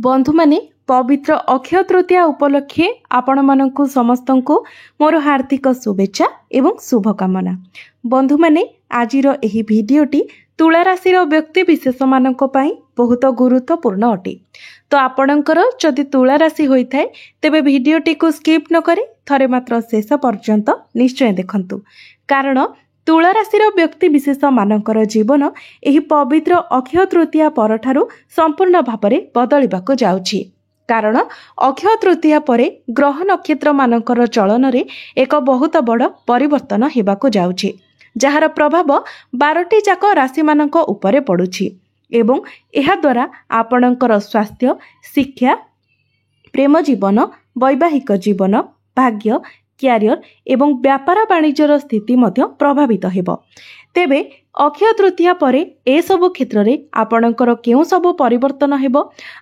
बंधु माने पवित्र अक्षय तृतीया उपलक्षे आपण मानकु समस्तंकु मोर हार्दिक शुभेच्छा एवं शुभकामना। बंधु माने आजिर एही भिडियोटी तुला राशि व्यक्ति विशेष मानक पई बहुत गुरुत्वपूर्ण अटे। तो आपणकर जदि तुला राशि होइथाय तेबे भिडियोटी को स्किप न करी थरे मात्र शेष पर्यंत निश्चय देखंतु, कारण तुला राशिर व्यक्ति विशेष मानकर जीवन एही पवित्र अक्षय तृतीया परठारु संपूर्ण भाବରେ बदलिबाको जाउछि। कारण अक्षय तृतीया परे ग्रह नक्षत्र मानकर चलन रे एक बहुत बड़ परिवर्तन हेबाको जाउछि, जहार प्रभाव 12टी जाक राशि मानक उपरे पडुछि एवं एहा द्वारा आपणकर स्वास्थ्य, शिक्षा, प्रेम जीवन, वैवाहिक जीवन, भाग्य, क्यारियर एवं व्यापार वाणिज्यर स्थिति मध्य प्रभावित हेब। तेबे अक्षय तृतीया परे ए सबु क्षेत्र रे आपणकर केउ सबु परिवर्तन हेब,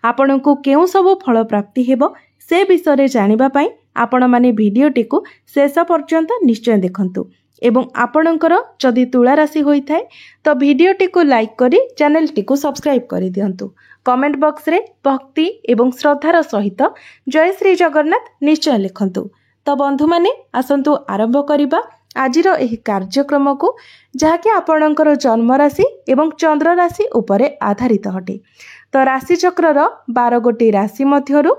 आपणको केउ सबु फल प्राप्ति हेब, से विषय जानिबा पई आपण माने भिडियोटी को शेष पर्यंत निश्चय देखंतु। एवं आपणकर जदि तुला राशि होइथाय तो भिडियोटी को लाइक करी चैनल टी को सब्सक्राइब करि दियंतु। कमेंट बॉक्स रे भक्ति एवं श्रद्धार सहित जय श्री जगन्नाथ निश्चय लिखंतु। तो बंधु माने आसंतु आरंभ करिबा आजिर एही कार्यक्रम को, जहाँकि आपणकर जन्म राशि एवं चंद्र राशि उपरे आधारित हटे। तो राशि चक्रर 12 गोटी राशि मध्यरु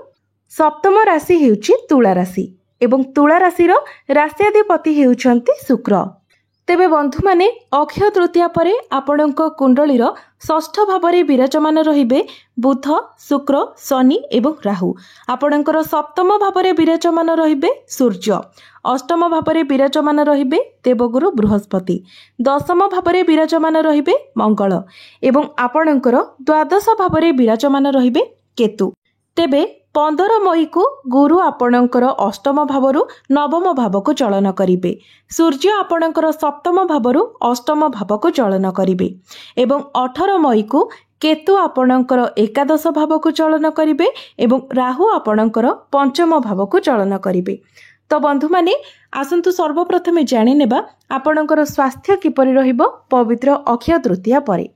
सप्तम राशि हेउछि तुला राशि एवं तुला राशिर राष्ट्राधिपति हेउछन्ति शुक्र। तेबे बंधु माने अक्षय तृतीया परे आपणक कुंडलीर षष्ठ भावरे विराजमान रहिबे बुध, शुक्र, शनि एवं राहु। आपणकर सप्तम भावरे विराजमान रहिबे सूर्य, अष्टम भावरे विराजमान रहिबे देवगुरु बृहस्पति, दशम भावरे विराजमान रहिबे मंगल एवं आपणकर द्वादश भावरे विराजमान रहिबे केतु। तेबे 15 मई को गुरु आपणकर अष्टम भावरु नवम भाव को चलन करिबे, सूर्य आपणकर सप्तम भावरु अष्टम भाव को चलन करिबे एवं 18 मई को केतु आपणकर एकादश भाव को चलन करिबे एवं राहु आपणकर पंचम भाव को चलन करिबे। तो बंधु माने आसंतु सर्वप्रथमे जानि नेबा आपणकर स्वास्थ्य किपरि रहिबो पवित्र अक्षय तृतीया परे।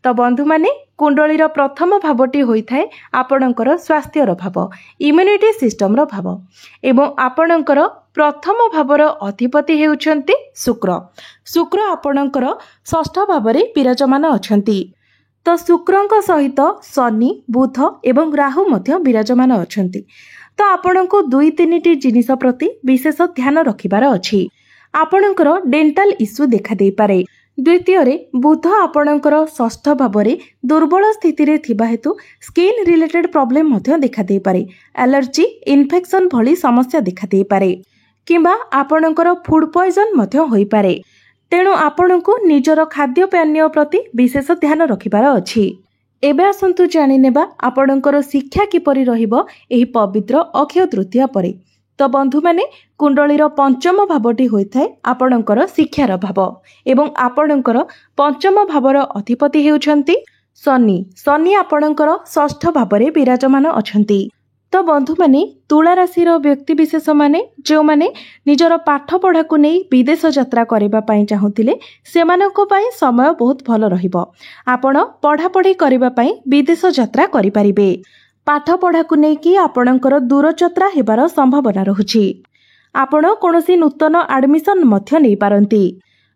तो बंधु माने कुंडलीर प्रथम भावटी होइथाय आपणकर स्वास्थ्यर भाव, इम्यूनिटी सिस्टम रो भाव एवं आपणकर प्रथम भावर अधिपति हेउछन्ति शुक्र। शुक्र आपणकर षष्ठ भावरे विराजमान अछन्ति। तो शुक्रंक सहित शनि, बुध एवं राहु मध्य विराजमान अछन्ति। तो आपणको 2-3टी जिनिस प्रति विशेष ध्यान रखिबार अछि। आपणकर डेंटल इश्यू देखा देई पारे। द्वितीय रे बुध आपणकर षष्ठ भावरे दुर्बल स्थिति रे थिबा हेतु स्किन रिलेटेड प्रॉब्लम मध्य देखा देई पारे। एलर्जी, इन्फेक्शन भली समस्या देखा देई पारे किंबा आपणकर फूड पॉइजन मध्य होई पारे। तेणु आपणको निजर खाद्य पानीय प्रति विशेष ध्यान रखिबार अछि। एबे आसंतु जानि नेबा आपणकर शिक्षा किपरि रहिबो एही पवित्र अक्षय तृतीया परे। तो बंधु माने कुंडलीर पंचम भावटी होइथाय आपणकर शिक्षार भाव एवं आपणकर पंचम भावर अधिपति हेउछन्ति शनि। शनि आपणकर षष्ठ भावरे विराजमान अछन्ति। तो बंधु माने तुला राशिर व्यक्ति विशेष माने जो माने निजर पाठ पढ़ा को नै विदेश यात्रा करिबा पई चाहुतिले सेमानको पई समय बहुत भलो रहिबो। आपण पढ़ा पढ़ी करिबा पई विदेश यात्रा करि परिबे। पाठ पढ़ा को नै कि आपणकर दूर यात्रा हेबार संभावना रहुछि। आपण कोनोसी नूतन एडमिशन मध्य नै पारंती।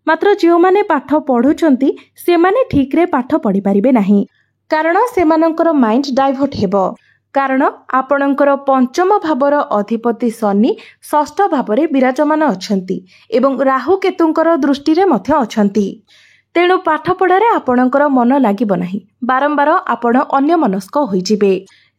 मात्र जो माने पाठ पढुछंती से माने ठीक रे पाठ पढ़ी परिबे नाही, कारण सेमानकर माइंड डाइवर्ट हेबो। कारण आपणकर पंचम भावर अधिपति शनि षष्ठ भावरे विराजमान अछंती एवं राहु केतुंकर दृष्टि रे मध्य अछंती। तेणु पाठ पढ़ारे आपणकर मन लागिबो नाही, बारंबार आपण अन्य मनस्क होई जिबे।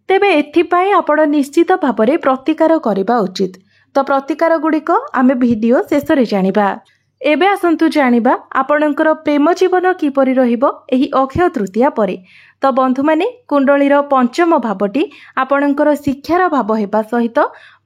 तेबे एथिपाई आपण निश्चित भावरे प्रतिकार करिबा उचित। तो प्रतिकार गुड़िक आमे भिडियो शेष रे जानिबा। एबे आसंतु जानिबा आपणकर प्रेम जीवन किपरि रहिबो एही अक्षय तृतीया परे। तो बंधु माने कुंडलीर पंचम भावटी आपणकर शिक्षार भाव हेबा सहित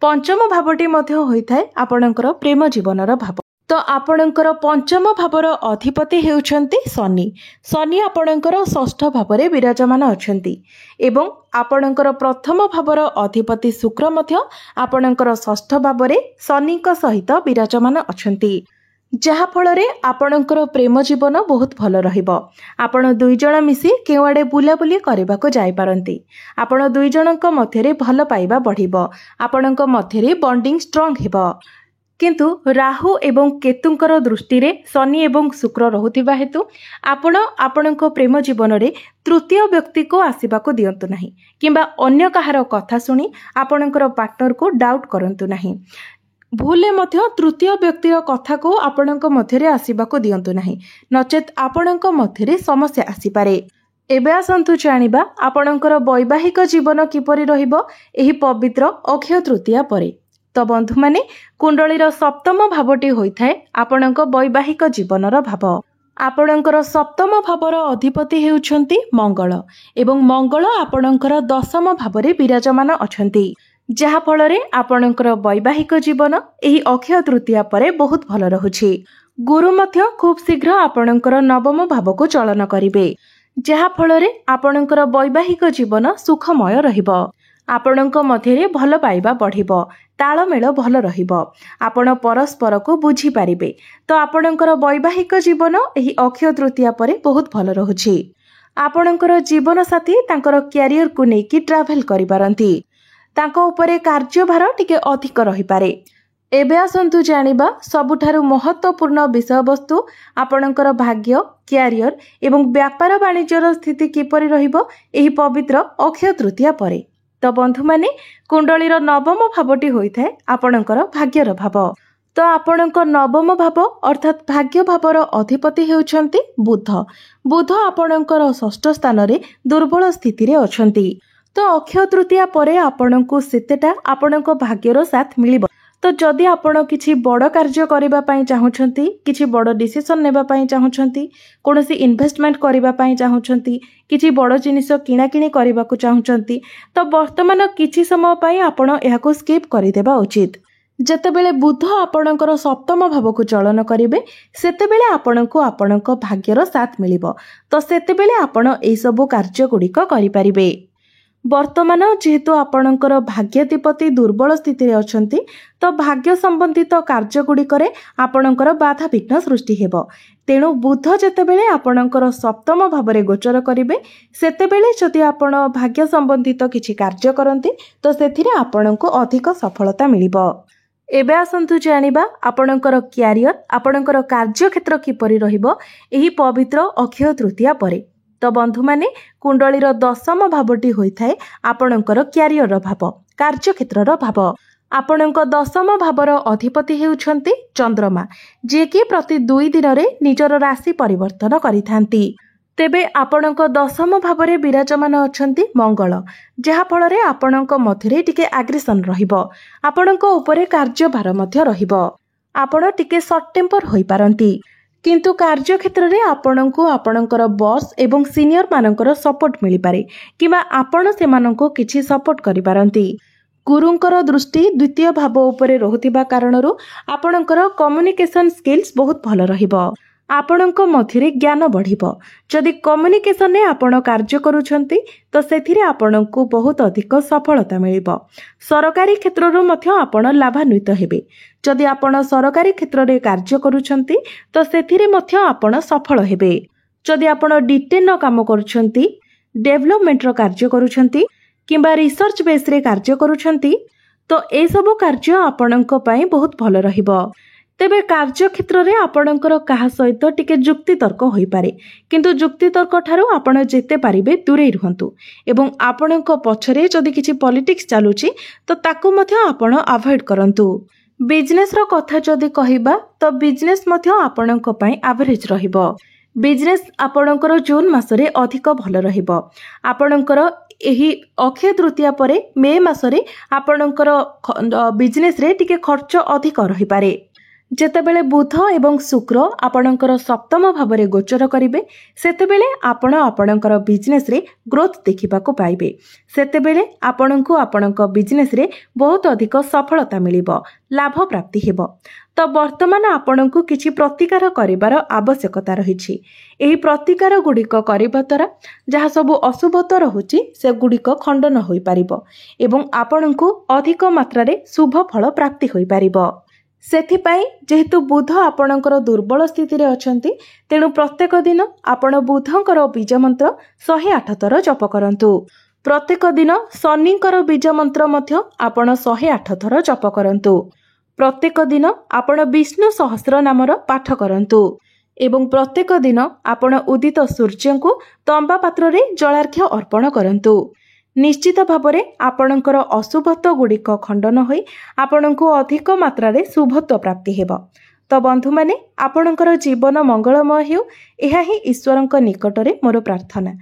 पंचम भावटी मध्य होइथाय आपणकर प्रेम जीवनर भाव। तो आपणकर पंचम भावर अधिपति हेउछन्ति शनि। शनि आपणकर षष्ठ भावरे विराजमान अछन्ति एवं आपणकर प्रथम भावर अधिपति शुक्र मध्य आपणकर षष्ठ भावरे शनिक सहित विराजमान अछन्ति। जहा फଳରେ आपणकर प्रेम जीवन बहुत भल रहिबो। आपण दुई जण मिसी केउआडे बुलाबुली करबाको जाई पारंती। आपण दुई जणक मध्यरे भल पाइबा बढ़िबो। आपणक मध्यरे बॉन्डिंग स्ट्रांग हेबो। किंतु राहु एवं केतुंकर दृष्टि रे शनि एवं शुक्र रहुतिबा हेतु आपण आपणक प्रेम जीवन रे तृतीय व्यक्ति को आसीबाको दियंतु नाही किंबा अन्य कहार कथा सुनी आपणकर पार्टनर को डाउट करंतु नाही। भूले मध्य तृतीय व्यक्तिर कथा को आपणक मध्यरे आसीबाको दियंतु नाही, नचेत आपणक मध्यरे समस्या आसी पारे। एबे आसंतु जानिबा आपणकर वैवाहिक जीवन किपरि रहिबो एही पवित्र अक्षय तृतीया परे। तो बंधु माने कुंडलीर सप्तम भावटी होइथाय आपणक वैवाहिक जीवनर भाव। आपणकर सप्तम भावर अधिपति हेउछंती मंगल एवं मंगल आपणकर दशम भावरे विराजमान अछंती, जहा फଳରେ आपणकर वैवाहिक जीवन एही अक्षय तृतीया परे बहुत भल रहुछि। गुरु मध्य खूब शीघ्र आपणकर नवम भावको चलन करिवे, जहा फଳରେ आपणकर वैवाहिक जीवन सुखमय रहिबो। आपणक मध्यरे भल पाइबा बढ़िबो, तालमेल भल रहिबो, आपण परस्पर को बुझी पारिबे। तो आपणकर वैवाहिक जीवन एही अक्षय तृतीया परे बहुत भल रहुछि। आपणकर जीवन साथी तांकर कैरियर को नेकी ट्रैवल करि पारंती, तांको उपरे कार्यभार टिके अधिक रहि पारे। एबे आसंतु जानिबा सबुठारु महत्वपूर्ण विषय वस्तु आपणकर भाग्य, कैरियर एवं व्यापार वाणिज्यर स्थिति किपरि रहिबो एही पवित्र अक्षय तृतीया परे। तो बंधु माने कुंडलीर नवम भावटी होइथाय आपणकर भाग्यर भाव। तो आपणक नवम भाव अर्थात भाग्य भावर अधिपति हेउछंती बुध। बुध आपणकर षष्ठ स्थान रे दुर्बल स्थिति रे अछंती। तो अक्षय तृतीया परे आपणको सेतेटा आपणक भाग्यर साथ मिलिबो। तो जदि आपण किछि बड़ कार्य करिबा पई चाहुछंती, किछि बड़ डिसिजन नेबा पई चाहुछंती, कोनोसी इन्वेस्टमेंट करिबा पई चाहुछंती, किछि बड़ जिनिस किना किनी करिबाकू चाहुछंती, तो वर्तमान किछि समय पई आपण एहाको स्किप करिदेबा उचित। जेतेबेले बुध आपणकर सप्तम भावको चलन करिवे सेतेबेले आपणको आपणक भाग्यर साथ मिलिबो। तो सेतेबेले आपण एई सब कार्य गुडिक करि पारिबे। वर्तमान जेहेतु आपणकर भाग्याधिपति दुर्बल स्थिति अछंती, तो भाग्य संबंधित कार्य गुडिकरे आपणकर बाधा विघ्न सृष्टि हेबो। तेणु बुध जेतेबेले आपणकर सप्तम भावरे गोचर करिवे सेतेबेले जदि आपण भाग्य संबंधित किछि कार्य करंती तो सेथिरे आपणको अधिक सफलता मिलिबो। एबे आसंतु जानिबा आपणकर कैरियर, आपणकर कार्य क्षेत्र किपरि रहिबो एही पवित्र अक्षय तृतीया परे। तो बंधु माने कुंडलीर दशम भावटी होइथाय आपणकर कैरियर भाव, कार्य क्षेत्रर भाव। आपणक दशम भावर अधिपति हेउछंती चंद्रमा, जे कि प्रति 2 दिन रे निजर राशि परिवर्तन करिथांती। तेबे आपणक दशम भावरे विराजमान अछंती मंगल, जहा फଳରେ आपणक मध्यरे टिके एग्रेशन रहिबो, आपणक उपरे कार्यभार मध्य रहिबो, आपण टिके शॉर्ट टेम्पर होई पारंती। किंतु कार्य क्षेत्र रे आपणको आपणकर बॉस एवं सीनियर मानकर सपोर्ट मिली पारे किबा आपण सेमाननको किछि सपोर्ट करि पारंती। गुरुंकर दृष्टि द्वितीय भाव उपरे रहुतिबा कारणरू आपणकर कम्युनिकेशन स्किल्स बहुत भल रहिबो, आपणक मध्यरे ज्ञान बढ़िबो। जदि कम्युनिकेशन रे आपण कार्य करूछंती तो सेथिरे आपणको बहुत अधिक सफलता मिलिबो। सरकारी क्षेत्ररू मध्य आपण लाभान्वित हेबे। जदि आपण सरकारी क्षेत्र रे कार्य करूछंती तो सेथिरे मध्य आपण सफल हेबे। जदि आपण डिटेल नो काम करूछंती, डेवलपमेंट रो कार्य करूछंती किंबा रिसर्च बेस रे कार्य करूछंती तो ए सब कार्य आपणक पई बहुत भल रहिबो। तेबे कार्य क्षेत्र रे आपणकर काहा सहित टिके जुक्ति तर्क होई पारे, किंतु जुक्ति तर्क ठारू आपण जेते पारिबे दूरे रहंतु एवं आपणक पछरे जदि किछि पॉलिटिक्स चालुची तो ताकू मध्य आपण अवॉइड करंतु। बिजनेस रो कथा जदि कहिबा तो बिजनेस मध्य आपणक पई एवरेज रहिबो। बिजनेस आपणकर जून मासरे अधिक भल रहिबो। आपणकर एही अक्षय तृतीया परे मे मासरे आपणकर बिजनेस रे टिके खर्च अधिक रहि पारे। जेतेबेले बुध एवं शुक्र आपणकर सप्तम भावरे गोचर करिवे सेतेबेले आपण आपणकर बिजनेस रे ग्रोथ देखिबाको पाइबे। सेतेबेले आपणको आपणक बिजनेस रे बहुत अधिक सफलता मिलिबो, लाभ प्राप्ति हेबो। तो वर्तमान आपणको किछि प्रतिकार करिवार आवश्यकता रहिछि। एही प्रतिकार गुडिक करिबा द्वारा जहा सब अशुभत रहुछि से गुडिक खंडन होई पारिबो एवं आपणको अधिक मात्रा रे शुभ फल प्राप्ति होई पारिबो। ସେଥିପାଇଁ ଯେହେତୁ ବୁଧ ଆପଣଙ୍କର ଦୁର୍ବଳ ସ୍ଥିତିରେ ଅଛନ୍ତି, ତେଣୁ ପ୍ରତ୍ୟେକ ଦିନ ଆପଣ ବୁଧଙ୍କର ବୀଜ ମନ୍ତ୍ର 108 ଥର ଜପ କରନ୍ତୁ। ପ୍ରତ୍ୟେକ ଦିନ ଶନିଙ୍କର ବୀଜ ମନ୍ତ୍ର ମଧ୍ୟ ଆପଣ 108 ଥର ଜପ କରନ୍ତୁ। ପ୍ରତ୍ୟେକ ଦିନ ଆପଣ ବିଷ୍ଣୁ ସହସ୍ର ନାମର ପାଠ କରନ୍ତୁ ଏବଂ ପ୍ରତ୍ୟେକ ଦିନ ଆପଣ ଉଦିତ ସୂର୍ଯ୍ୟଙ୍କୁ ତମ୍ବା ପାତ୍ରରେ ଜଳାର୍ଘ୍ୟ ଅର୍ପଣ କରନ୍ତୁ। ନିଶ୍ଚିତ ଭାବରେ ଆପଣଙ୍କର ଅଶୁଭତ୍ୱ ଗୁଡ଼ିକ ଖଣ୍ଡନ ହୋଇ ଆପଣଙ୍କୁ ଅଧିକ ମାତ୍ରାରେ ଶୁଭତ୍ୱ ପ୍ରାପ୍ତି ହେବ। ତ ବନ୍ଧୁମାନେ, ଆପଣଙ୍କର ଜୀବନ ମଙ୍ଗଳମୟ ହେଉ, ଏହା ହିଁ ଈଶ୍ୱରଙ୍କ ନିକଟରେ ମୋର ପ୍ରାର୍ଥନା।